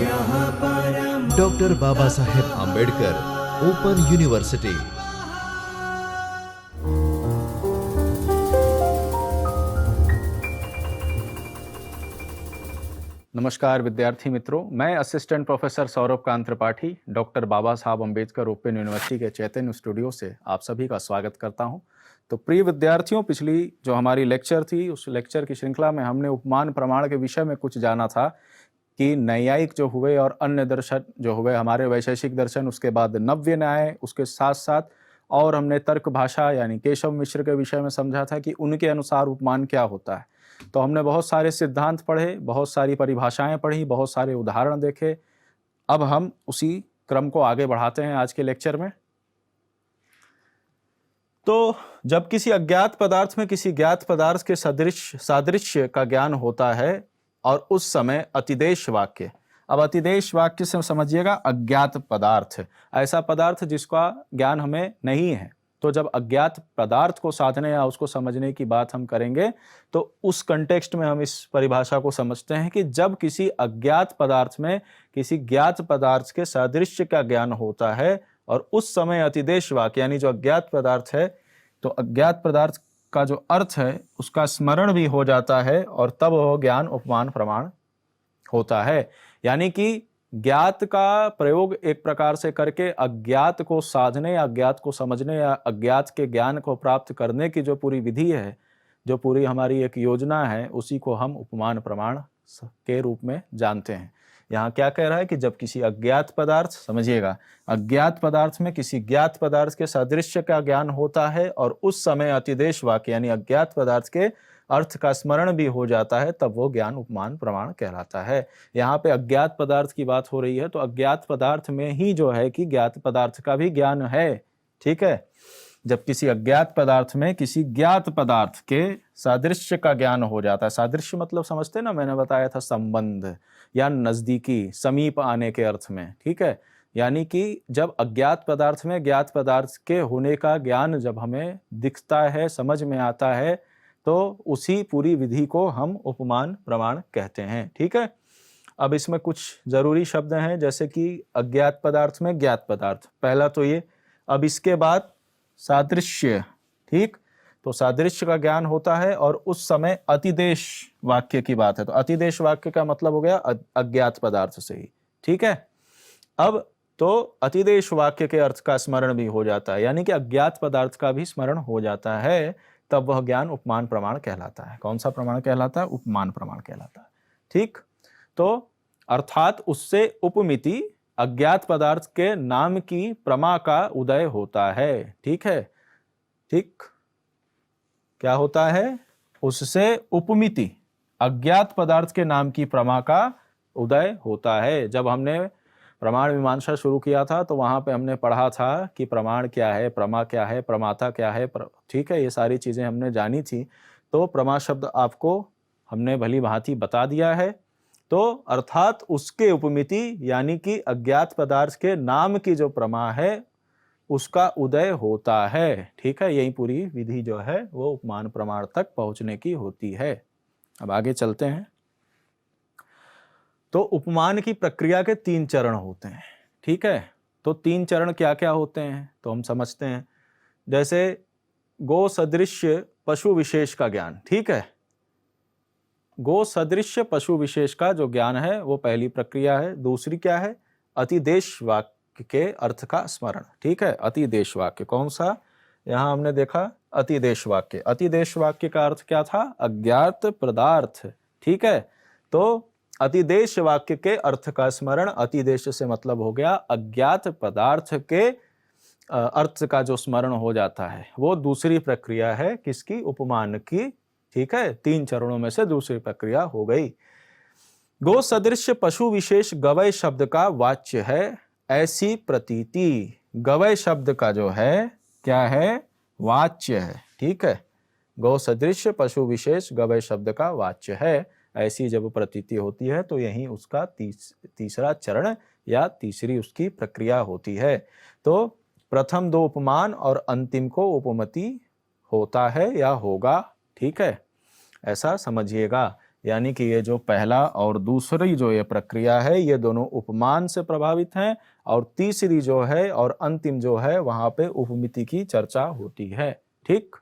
Doctor Baba Saheb Ambedkar Open University. नमस्कार विद्यार्थी मित्रों, मैं assistant professor Saurabh Kant Tripathi Doctor Baba Sahab Ambedkar open university के चैतन्य स्टूडियो से आप सभी का स्वागत करता हूं। तो प्रिय विद्यार्थियों, पिछली जो हमारी लेक्चर थी उस लेक्चर की श्रृंखला में हमने उपमान प्रमाण के विषय में कुछ जाना था कि नैयायिक जो हुए और अन्य दर्शन जो हुए हमारे वैशेषिक दर्शन, उसके बाद नव्य न्याय, उसके साथ साथ और हमने तर्क भाषा यानी केशव मिश्र के विषय में समझा था कि उनके अनुसार उपमान क्या होता है। तो हमने बहुत सारे सिद्धांत पढ़े, बहुत सारी परिभाषाएं पढ़ी, बहुत सारे उदाहरण देखे। अब हम उसी क्रम को आगे बढ़ाते हैं आज के लेक्चर में। तो जब किसी अज्ञात पदार्थ में किसी ज्ञात पदार्थ के सादृश्य का ज्ञान होता है और उस समय अतिदेश वाक्य, अब अतिदेश वाक्य से समझिएगा अज्ञात पदार्थ, ऐसा पदार्थ जिसका ज्ञान हमें नहीं है। तो जब अज्ञात पदार्थ को साधने या उसको समझने की बात हम करेंगे तो उस कंटेक्स्ट में हम इस परिभाषा को समझते हैं कि जब किसी अज्ञात पदार्थ में किसी ज्ञात पदार्थ के सादृश्य का ज्ञान होता है और उस समय अतिदेश वाक्य यानी जो अज्ञात पदार्थ है, तो अज्ञात पदार्थ का जो अर्थ है उसका स्मरण भी हो जाता है और तब वह ज्ञान उपमान प्रमाण होता है। यानी कि ज्ञात का प्रयोग एक प्रकार से करके अज्ञात को साधने या अज्ञात को समझने या अज्ञात के ज्ञान को प्राप्त करने की जो पूरी विधि है, जो पूरी हमारी एक योजना है, उसी को हम उपमान प्रमाण के रूप में जानते हैं। यहाँ क्या कह रहा है कि जब किसी अज्ञात पदार्थ, समझिएगा, अज्ञात पदार्थ में किसी ज्ञात पदार्थ के सादृश्य का ज्ञान होता है और उस समय अतिदेश वाक्य यानी अज्ञात पदार्थ के अर्थ का स्मरण भी हो जाता है, तब वो ज्ञान उपमान प्रमाण कहलाता है। यहाँ पे अज्ञात पदार्थ की बात हो रही है, तो अज्ञात पदार्थ में ही जो है कि ज्ञात पदार्थ का भी ज्ञान है। ठीक है, जब किसी अज्ञात पदार्थ में किसी ज्ञात पदार्थ के सादृश्य का ज्ञान हो जाता है, सादृश्य मतलब समझते ना, मैंने बताया था संबंध या नजदीकी, समीप आने के अर्थ में। ठीक है, यानी कि जब अज्ञात पदार्थ में ज्ञात पदार्थ के होने का ज्ञान जब हमें दिखता है, समझ में आता है, तो उसी पूरी विधि को हम उपमान प्रमाण कहते हैं। ठीक है, अब इसमें कुछ जरूरी शब्द हैं, जैसे कि अज्ञात पदार्थ में ज्ञात पदार्थ, पहला तो ये। अब इसके बाद सादृश्य, ठीक, तो सादृश्य का ज्ञान होता है और उस समय अतिदेश वाक्य की बात है। तो अतिदेश वाक्य का मतलब हो गया अज्ञात पदार्थ से ही। ठीक है, अब तो अतिदेश वाक्य के अर्थ का स्मरण भी हो जाता है, यानी कि अज्ञात पदार्थ का भी स्मरण हो जाता है, तब वह ज्ञान उपमान प्रमाण कहलाता है। कौन सा प्रमाण कहलाता है? उपमान प्रमाण कहलाता है। ठीक, तो अर्थात उससे उपमिति अज्ञात पदार्थ के नाम की प्रमा का उदय होता है। ठीक है, ठीक, क्या होता है? उससे उपमिति अज्ञात पदार्थ के नाम की प्रमा का उदय होता है। जब हमने प्रमाण मीमांसा शुरू किया था तो वहां पे हमने पढ़ा था कि प्रमाण क्या है, प्रमा क्या है, प्रमाता क्या है। ठीक है, ये सारी चीजें हमने जानी थी। तो प्रमा शब्द आपको हमने भली भांति बता दिया है। तो अर्थात उसके उपमिति यानी कि अज्ञात पदार्थ के नाम की जो प्रमा है उसका उदय होता है। ठीक है, यही पूरी विधि जो है वो उपमान प्रमाण तक पहुंचने की होती है। अब आगे चलते हैं। तो उपमान की प्रक्रिया के 3 चरण होते हैं। ठीक है, तो 3 चरण क्या क्या होते हैं तो हम समझते हैं। जैसे गो सदृश्य पशु विशेष का ज्ञान। ठीक है, गो सदृश्य पशु विशेष का जो ज्ञान है वो पहली प्रक्रिया है। दूसरी क्या है? अतिदेश वाक्य के अर्थ का स्मरण। ठीक है, अतिदेश वाक्य कौन सा? यहां हमने देखा अतिदेश वाक्य। अतिदेश वाक्य का अर्थ क्या था? अज्ञात पदार्थ। ठीक है, तो अतिदेश वाक्य के अर्थ का स्मरण, अतिदेश से मतलब हो गया अज्ञात पदार्थ के अर्थ का जो स्मरण हो जाता है, वो दूसरी प्रक्रिया है किसकी? उपमान की। ठीक है, 3 चरणों में से दूसरी प्रक्रिया हो गई। गो सदृश्य पशु विशेष गवय शब्द का वाच्य है, ऐसी प्रतीति। गवय शब्द का जो है क्या है? वाच्य है। ठीक है, गो सदृश्य पशु विशेष गवय शब्द का वाच्य है, ऐसी जब प्रतीति होती है तो यही उसका तीसरा चरण या तीसरी उसकी प्रक्रिया होती है। तो प्रथम 2 उपमान और अंतिम को उपमति होता है या होगा। ठीक है, ऐसा समझिएगा। यानी कि ये जो पहला और दूसरी जो ये प्रक्रिया है ये दोनों उपमान से प्रभावित हैं, और तीसरी जो है और अंतिम जो है वहां पे उपमिति की चर्चा होती है। ठीक,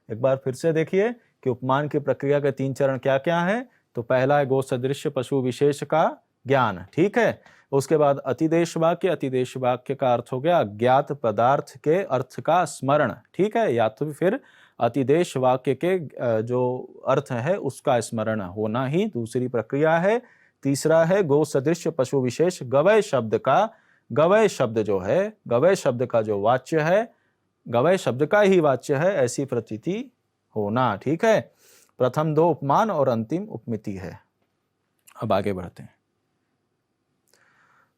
एक बार फिर से देखिए कि उपमान की प्रक्रिया के 3 चरण क्या क्या है। तो पहला है गो सदृश पशु विशेष का ज्ञान, ठीक है। उसके बाद अतिदेश वाक्य, अतिदेश वाक्य का अर्थ हो गया अज्ञात पदार्थ के अर्थ का स्मरण, ठीक है, या तो फिर अतिदेश वाक्य के जो अर्थ है उसका स्मरण होना ही दूसरी प्रक्रिया है। तीसरा है गो सदृश पशु विशेष गवय शब्द का, गवय शब्द जो है, गवय शब्द का जो वाच्य है, गवय शब्द का ही वाच्य है ऐसी प्रतीति होना, ठीक है। प्रथम 2 उपमान और अंतिम उपमिति है। अब आगे बढ़ते हैं।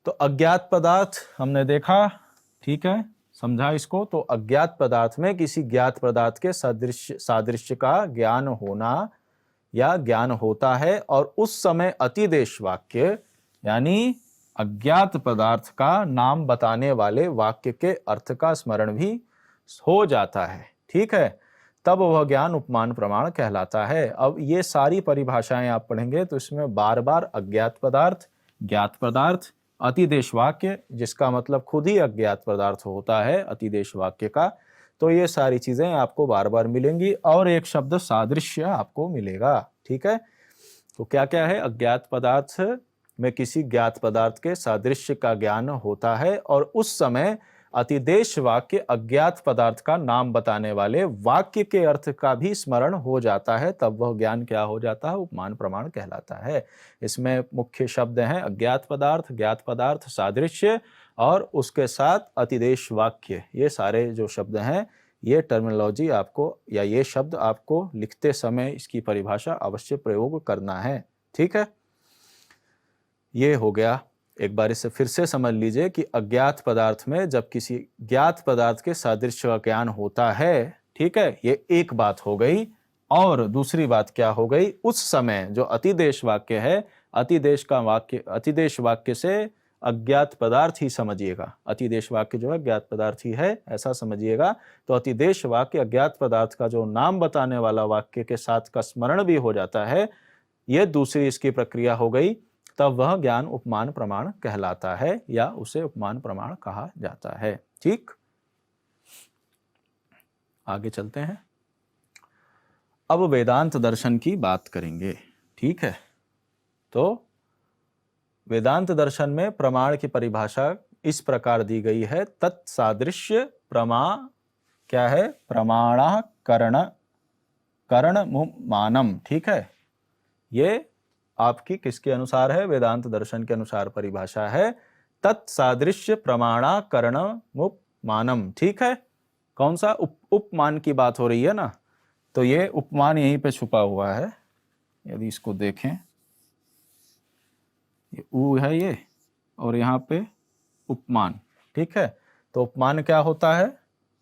तो अज्ञात पदार्थ हमने देखा, ठीक है, समझा इसको। तो अज्ञात पदार्थ में किसी ज्ञात पदार्थ के सादृश्य का ज्ञान होना या ज्ञान होता है, और उस समय अतिदेश वाक्य यानी अज्ञात पदार्थ का नाम बताने वाले वाक्य के अर्थ का स्मरण भी हो जाता है, ठीक है, तब वह ज्ञान उपमान प्रमाण कहलाता है। अब ये सारी परिभाषाएं आप पढ़ेंगे तो इसमें बार बार अज्ञात पदार्थ, ज्ञात पदार्थ, अतिदेश वाक्य जिसका मतलब खुद ही अज्ञात पदार्थ होता है अतिदेश वाक्य का, तो ये सारी चीजें आपको बार बार मिलेंगी, और एक शब्द सादृश्य आपको मिलेगा, ठीक है। तो क्या क्या है, अज्ञात पदार्थ में किसी ज्ञात पदार्थ के सादृश्य का ज्ञान होता है, और उस समय अतिदेश वाक्य अज्ञात पदार्थ का नाम बताने वाले वाक्य के अर्थ का भी स्मरण हो जाता है, तब वह ज्ञान क्या हो जाता है, उपमान प्रमाण कहलाता है। इसमें मुख्य शब्द हैं अज्ञात पदार्थ, ज्ञात पदार्थ, सादृश्य और उसके साथ अतिदेश वाक्य। ये सारे जो शब्द हैं, ये टर्मिनोलॉजी आपको या ये शब्द आपको लिखते समय इसकी परिभाषा अवश्य प्रयोग करना है, ठीक है। ये हो गया। एक बार इसे फिर से समझ लीजिए कि अज्ञात पदार्थ में जब किसी ज्ञात पदार्थ के सादृश्य का ज्ञान होता है, ठीक है, ये एक बात हो गई। और दूसरी बात क्या हो गई, उस समय जो अतिदेश वाक्य है, अतिदेश का वाक्य, अतिदेश वाक्य से अज्ञात पदार्थ ही समझिएगा, अतिदेश वाक्य जो है ज्ञात पदार्थ ही है ऐसा समझिएगा। तो अतिदेश वाक्य अज्ञात पदार्थ का जो नाम बताने वाला वाक्य के साथ का स्मरण भी हो जाता है, ये दूसरी इसकी प्रक्रिया हो गई, तब वह ज्ञान उपमान प्रमाण कहलाता है या उसे उपमान प्रमाण कहा जाता है, ठीक। आगे चलते हैं। अब वेदांत दर्शन की बात करेंगे, ठीक है। तो वेदांत दर्शन में प्रमाण की परिभाषा इस प्रकार दी गई है, तत्सादृश्य प्रमा क्या है, प्रमाणा करण मानम, ठीक है। ये आपकी किसके अनुसार है, वेदांत दर्शन के अनुसार परिभाषा है, तत्सादृश्य प्रमाणा करण मानम, ठीक है। कौन सा, उपमान की बात हो रही है ना, तो ये उपमान यहीं पे छुपा हुआ है। यदि इसको देखें, ये ऊ है ये, और यहाँ पे उपमान, ठीक है। तो उपमान क्या होता है,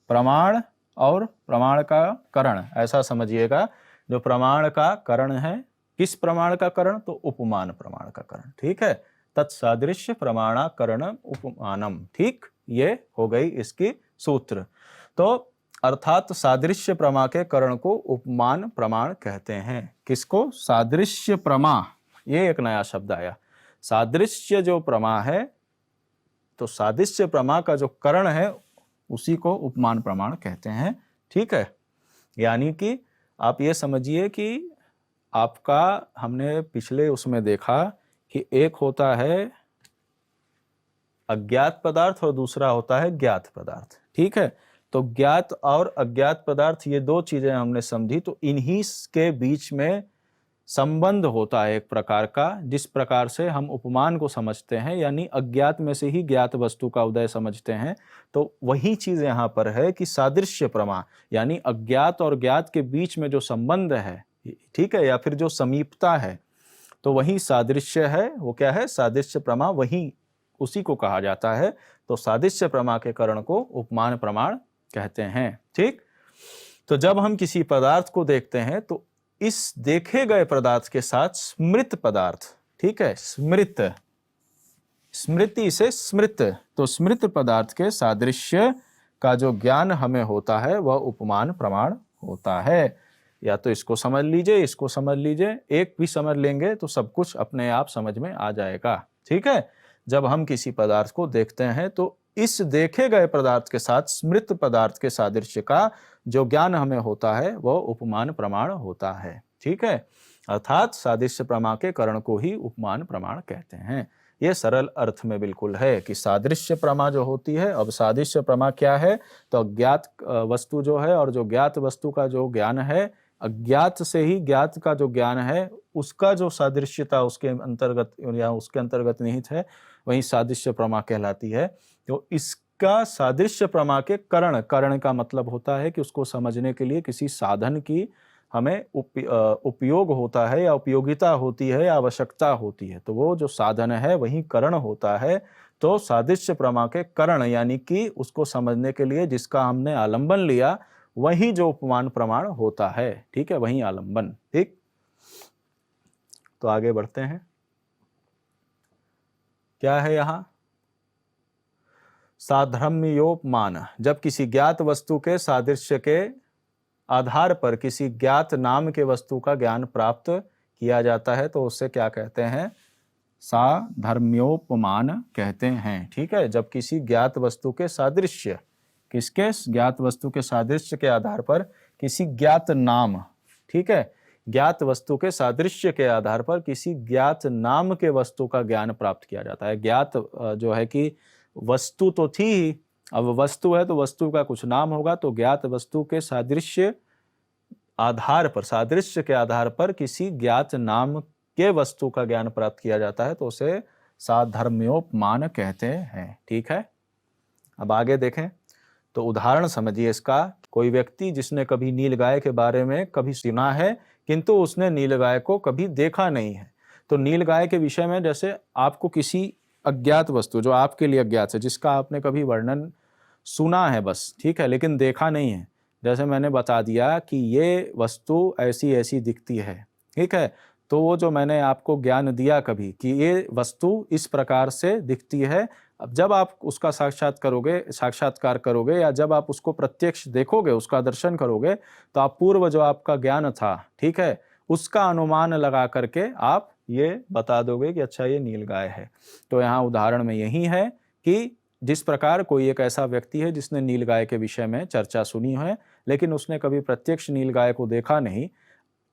प्रमाण और प्रमाण का करण, ऐसा समझिएगा। जो प्रमाण का करण है, किस प्रमाण का करण, तो उपमान प्रमाण का करण, ठीक है। तत्सादृश्य प्रमाणाकरण उपमानम, ठीक, ये हो गई इसकी सूत्र। तो अर्थात सादृश्य प्रमा के करण को उपमान प्रमाण कहते हैं। किसको, सादृश्य प्रमा, ये एक नया शब्द आया। सादृश्य जो प्रमा है, तो सादृश्य प्रमा का जो करण है उसी को उपमान प्रमाण कहते हैं, ठीक है। यानी कि आप ये समझिए कि आपका, हमने पिछले उसमें देखा कि एक होता है अज्ञात पदार्थ और दूसरा होता है ज्ञात पदार्थ, ठीक है। तो ज्ञात और अज्ञात पदार्थ, ये दो चीजें हमने समझी, तो इन्हीं के बीच में संबंध होता है एक प्रकार का, जिस प्रकार से हम उपमान को समझते हैं, यानी अज्ञात में से ही ज्ञात वस्तु का उदय समझते हैं। तो वही चीज यहाँ पर है कि सादृश्य प्रमा, यानी अज्ञात और ज्ञात के बीच में जो संबंध है, ठीक है, या फिर जो समीपता है, तो वही सादृश्य है। वो क्या है, सादृश्य प्रमा, वही उसी को कहा जाता है। तो सादृश्य प्रमा के करण को उपमान प्रमाण कहते हैं, ठीक। तो जब हम किसी पदार्थ को देखते हैं तो इस देखे गए पदार्थ के साथ स्मृत पदार्थ, ठीक है, स्मृत, स्मृति से स्मृत, तो स्मृत पदार्थ के सादृश्य का जो ज्ञान हमें होता है वह उपमान प्रमाण होता है। या तो इसको समझ लीजिए, इसको समझ लीजिए, एक भी समझ लेंगे तो सब कुछ अपने आप समझ में आ जाएगा। ठीक है, जब हम किसी पदार्थ को देखते हैं तो इस देखे गए पदार्थ के साथ स्मृत पदार्थ के सादृश्य का जो ज्ञान हमें होता है वह उपमान प्रमाण होता है। ठीक है, अर्थात सादृश्य प्रमा के करण को ही उपमान प्रमाण कहते हैं। ये सरल अर्थ में बिल्कुल है कि सादृश्य प्रमा जो होती है, अब सादृश्य प्रमा क्या है, तो अज्ञात वस्तु जो है और जो ज्ञात वस्तु का जो ज्ञान है, अज्ञात से ही ज्ञात का जो ज्ञान है उसका जो सादृश्यता उसके अंतर्गत या उसके अंतर्गत निहित है वही सादृश्य प्रमा कहलाती है। तो इसका सादृश्य प्रमा के करण, करण का मतलब होता है कि उसको समझने के लिए किसी साधन की हमें उपयोग होता है या उपयोगिता होती है या आवश्यकता होती है, तो वो जो साधन है वही करण होता है। तो सादृश्य प्रमा के करण यानी कि उसको समझने के लिए जिसका हमने आलंबन लिया वही जो उपमान प्रमाण होता है। ठीक है, वही आलंबन। ठीक, तो आगे बढ़ते हैं। क्या है यहां, साधर्म्योपमान, जब किसी ज्ञात वस्तु के सादृश्य के आधार पर किसी ज्ञात नाम के वस्तु का ज्ञान प्राप्त किया जाता है तो उससे क्या कहते हैं, साधर्म्योपमान कहते हैं। ठीक है, जब किसी ज्ञात वस्तु के सादृश्य, किसके, ज्ञात वस्तु के सादृश्य के आधार पर किसी ज्ञात नाम, ठीक है, ज्ञात वस्तु के सादृश्य के आधार पर किसी ज्ञात नाम के वस्तु का ज्ञान प्राप्त किया जाता है। ज्ञात जो है कि वस्तु तो थी ही, अब वस्तु है तो वस्तु का कुछ नाम होगा, तो ज्ञात वस्तु के सादृश्य आधार पर, सादृश्य के आधार पर किसी ज्ञात नाम के वस्तु का ज्ञान प्राप्त किया जाता है तो उसे साधर्म्योपमान कहते हैं। ठीक है, अब आगे देखें तो उदाहरण समझिए इसका। कोई व्यक्ति जिसने कभी नीलगाय के बारे में कभी सुना है किंतु उसने नीलगाय को कभी देखा नहीं है, तो नीलगाय के विषय में जैसे आपको किसी अज्ञात वस्तु जो आपके लिए अज्ञात है, जिसका आपने कभी वर्णन सुना है बस, ठीक है, लेकिन देखा नहीं है, जैसे मैंने बता दिया कि ये वस्तु ऐसी ऐसी दिखती है, ठीक है, तो वो जो मैंने आपको ज्ञान दिया कभी कि ये वस्तु इस प्रकार से दिखती है, अब जब आप उसका साक्षात्कार करोगे या जब आप उसको प्रत्यक्ष देखोगे, उसका दर्शन करोगे, तो आप पूर्व जो आपका ज्ञान था, ठीक है, उसका अनुमान लगा करके आप ये बता दोगे कि अच्छा ये नीलगाय है। तो यहाँ उदाहरण में यही है कि जिस प्रकार कोई एक ऐसा व्यक्ति है जिसने नीलगाय के विषय में चर्चा सुनी है लेकिन उसने कभी प्रत्यक्ष नीलगाय को देखा नहीं,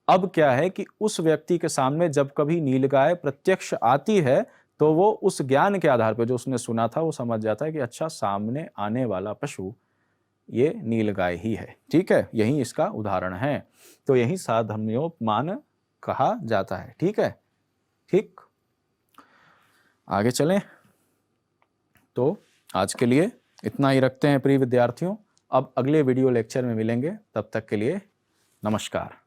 अब क्या है कि उस व्यक्ति के सामने जब कभी नीलगाय प्रत्यक्ष आती है तो वो उस ज्ञान के आधार पर जो उसने सुना था वो समझ जाता है कि अच्छा सामने आने वाला पशु ये नीलगाय ही है। ठीक है, यही इसका उदाहरण है, तो यही साधर्म्योपमान कहा जाता है। ठीक है, ठीक, आगे चलें। तो आज के लिए इतना ही रखते हैं प्रिय विद्यार्थियों, अब अगले वीडियो लेक्चर में मिलेंगे, तब तक के लिए नमस्कार।